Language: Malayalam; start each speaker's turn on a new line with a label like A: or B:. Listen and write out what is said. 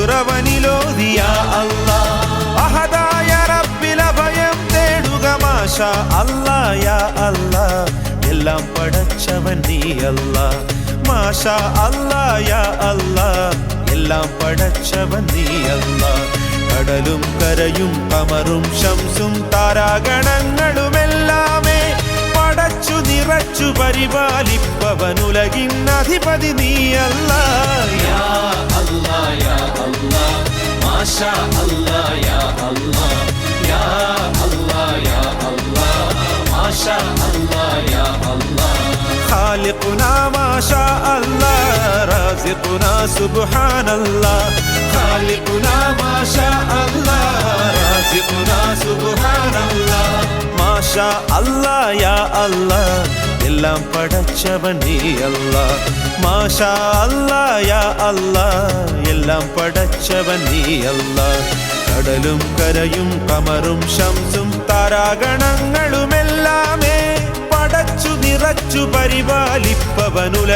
A: ദിക്റവനിലോതി യാ അല്ലാഹ് അഹദായ റബ്ബിൽ അഭയം തേടുക മാഷാ അല്ലാഹ് യാ അല്ലാഹ് എല്ലാം പടച്ചവൻ നീ അല്ലാഹ് മാഷാ അല്ലാഹ് യാ അല്ലാഹ് എല്ലാം പടച്ചവൻ നീ അല്ലാഹ് കടലും കരയും കമറും ശംസും താരാഗണങ്ങളുമെല്ലാമേ പടച്ചു നിറച്ചു പരിപാലിപ്പവനുലകിൻ അധിപതി നീ അല്ലാഹ് യാ അല്ലാഹ് യാ അല്ലാഹ് മാഷാ അല്ലാഹ് യാ അല്ലാഹ് യാ അല്ലാഹ് യാ അല്ലാഹ് മാഷാ അല്ലാഹ് യാ അല്ലാഹ് ഖാലിഖുനാ മാഷാ അല്ലാഹ് റാസിഖുനാ സുബ്ഹാനല്ലാഹ് ഖാലിഖുനാ മാഷാ അല്ലാഹ് റാസിഖുനാ സുബ്ഹാനല്ലാഹ് മാഷാ അല്ലാഹ് യാ അല്ലാഹ് എല്ലാം പടച്ചവൻ നീ അല്ലാഹ് മാഷാ അല്ലാഹ് യാ അല്ലാഹ് എല്ലാം പടച്ചവൻ നീ അല്ലാഹ് കടലും കരയും കമറും ശംസും താരാഗണങ്ങളുമെല്ലാമേ പടച്ചു നിറച്ചു പരിപാലിപ്പവനുല